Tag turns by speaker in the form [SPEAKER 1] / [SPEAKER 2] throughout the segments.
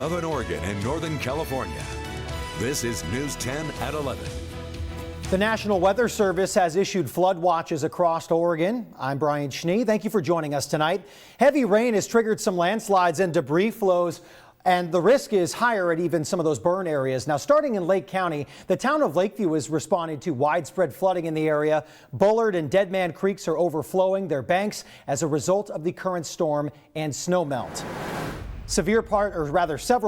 [SPEAKER 1] Southern Oregon and Northern California. This is News 10 at 11.
[SPEAKER 2] The National Weather Service has issued flood watches across Oregon. I'm Brian Schnee. Thank you for joining us tonight. Heavy rain has triggered some landslides and debris flows, and the risk is higher at even some of those burn areas. Now, starting in Lake County, the town of Lakeview is responding to widespread flooding in the area. Bullard and Dead Man Creeks are overflowing their banks as a result of the current storm and snowmelt. Several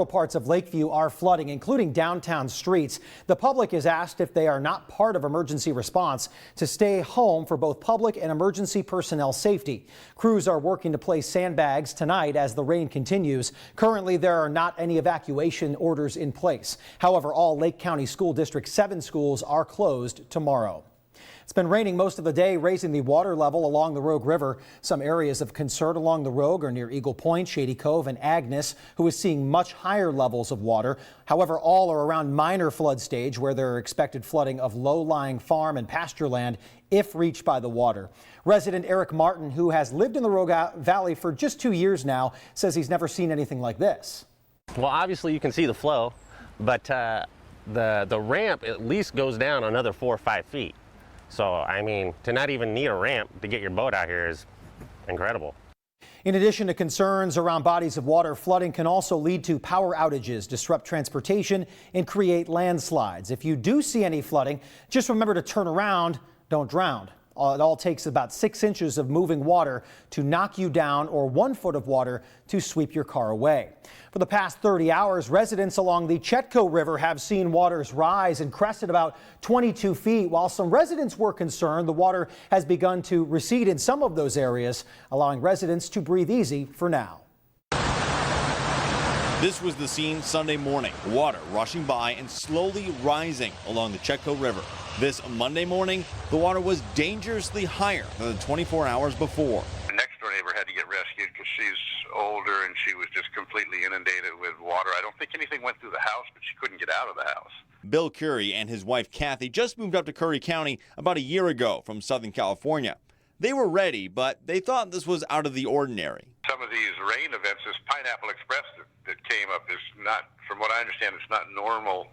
[SPEAKER 2] parts of Lakeview are flooding, including downtown streets. The public is asked, if they are not part of emergency response, to stay home for both public and emergency personnel safety. Crews are working to place sandbags tonight as the rain continues. Currently, there are not any evacuation orders in place. However, all Lake County School District 7 schools are closed tomorrow. It's been raining most of the day, raising the water level along the Rogue River. Some areas of concern along the Rogue are near Eagle Point, Shady Cove, and Agnes, who is seeing much higher levels of water. However, all are around minor flood stage, where there are expected flooding of low-lying farm and pasture land if reached by the water. Resident Eric Martin, who has lived in the Rogue Valley for just 2 years now, says he's never seen anything like this.
[SPEAKER 3] Well, obviously you can see the flow, but the ramp at least goes down another 4 or 5 feet. So, I mean, to not even need a ramp to get your boat out here is incredible.
[SPEAKER 2] In addition to concerns around bodies of water, flooding can also lead to power outages, disrupt transportation, and create landslides. If you do see any flooding, just remember to turn around, don't drown. It all takes about 6 inches of moving water to knock you down, or 1 foot of water to sweep your car away. For the past 30 hours, residents along the Chetco River have seen waters rise and crest at about 22 feet. While some residents were concerned, the water has begun to recede in some of those areas, allowing residents to breathe easy for now.
[SPEAKER 4] This was the scene Sunday morning. Water rushing by and slowly rising along the Chetco River. This Monday morning, the water was dangerously higher than the 24 hours before.
[SPEAKER 5] The next door neighbor had to get rescued because she's older and she was just completely inundated with water. I don't think anything went through the house, but she couldn't get out of the house.
[SPEAKER 4] Bill Curry and his wife Kathy just moved up to Curry County about a year ago from Southern California. They were ready, but they thought this was out of the ordinary.
[SPEAKER 5] Some of these rain events, this Pineapple Express that came up, is not, from what I understand, it's not normal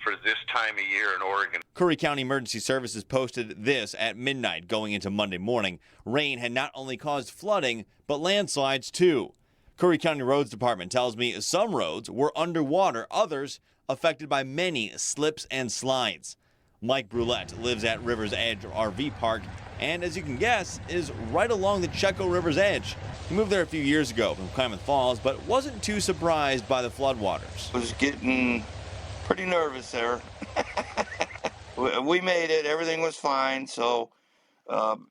[SPEAKER 5] for this time of year in Oregon.
[SPEAKER 4] Curry County Emergency Services posted this at midnight going into Monday morning. Rain had not only caused flooding, but landslides too. Curry County Roads Department tells me some roads were underwater, others affected by many slips and slides. Mike Brulette lives at River's Edge RV Park, and as you can guess, is right along the Chetco River's edge. He moved there a few years ago from Klamath Falls, but wasn't too surprised by the floodwaters.
[SPEAKER 6] I was getting pretty nervous there. We made it, everything was fine, so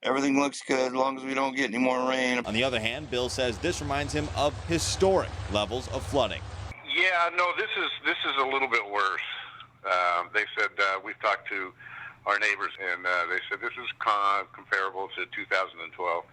[SPEAKER 6] everything looks good as long as we don't get any more rain.
[SPEAKER 4] On the other hand, Bill says this reminds him of historic levels of flooding.
[SPEAKER 5] Yeah, no, this is a little bit worse. They said, we've talked to our neighbors, and they said this is comparable to 2012.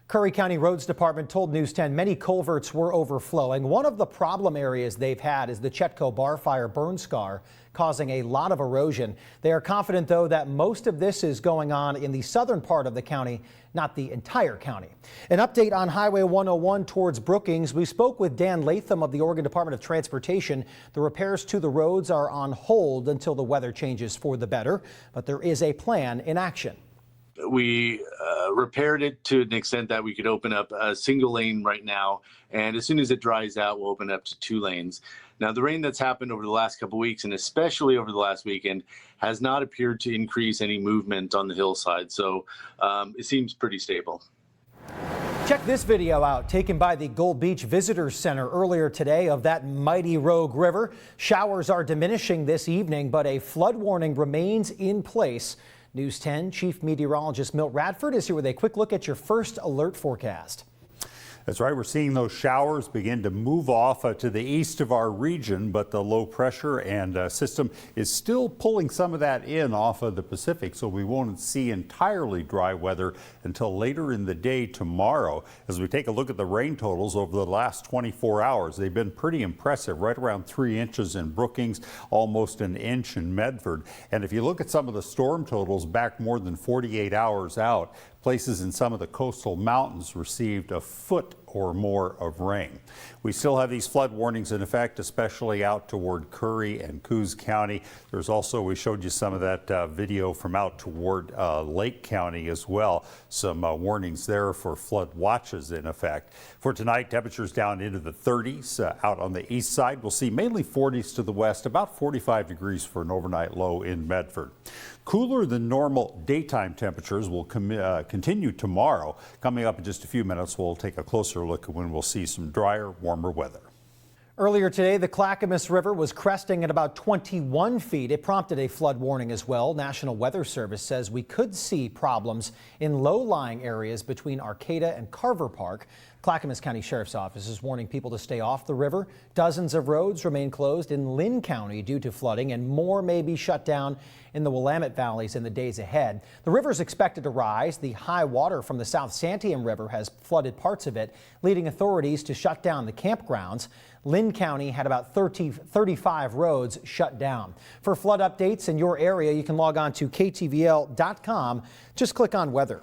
[SPEAKER 2] Curry County Roads Department told News 10 many culverts were overflowing. One of the problem areas they've had is the Chetco bar fire burn scar, causing a lot of erosion. They are confident, though, that most of this is going on in the southern part of the county, not the entire county. An update on Highway 101 towards Brookings. We spoke with Dan Latham of the Oregon Department of Transportation. The repairs to the roads are on hold until the weather changes for the better, but there is a plan in action.
[SPEAKER 7] We repaired it to an extent that we could open up a single lane right now, and as soon as it dries out, we'll open up to 2 lanes. Now, the rain that's happened over the last couple of weeks, and especially over the last weekend, has not appeared to increase any movement on the hillside, so it seems pretty stable.
[SPEAKER 2] Check this video out, taken by the Gold Beach Visitors Center earlier today of that mighty Rogue River. Showers are diminishing this evening, but a flood warning remains in place. News 10 Chief Meteorologist Milt Radford is here with a quick look at your first alert forecast.
[SPEAKER 8] That's right. We're seeing those showers begin to move off to the east of our region, but the low pressure and system is still pulling some of that in off of the Pacific, so we won't see entirely dry weather until later in the day tomorrow. As we take a look at the rain totals over the last 24 hours, they've been pretty impressive, right around 3 inches in Brookings, almost an inch in Medford. And if you look at some of the storm totals back more than 48 hours out, places in some of the coastal mountains received a foot or more of rain. We still have these flood warnings in effect, especially out toward Curry and Coos County. There's also, we showed you some of that video from out toward Lake County as well. Some warnings there for flood watches in effect. For tonight, temperatures down into the 30s. Out on the east side, we'll see mainly 40s to the west, about 45 degrees for an overnight low in Medford. Cooler than normal daytime temperatures will continue tomorrow. Coming up in just a few minutes, we'll take a closer look at when we'll see some drier, warmer weather.
[SPEAKER 2] Earlier today, the Clackamas River was cresting at about 21 feet. It prompted a flood warning as well. National Weather Service says we could see problems in low-lying areas between Arcata and Carver Park. Clackamas County Sheriff's Office is warning people to stay off the river. Dozens of roads remain closed in Lynn County due to flooding, and more may be shut down in the Willamette valleys in the days ahead. The river is expected to rise. The high water from the South Santiam River has flooded parts of it, leading authorities to shut down the campgrounds. Lynn County had about 35 roads shut down. For flood updates in your area, you can log on to ktvl.com. Just click on weather.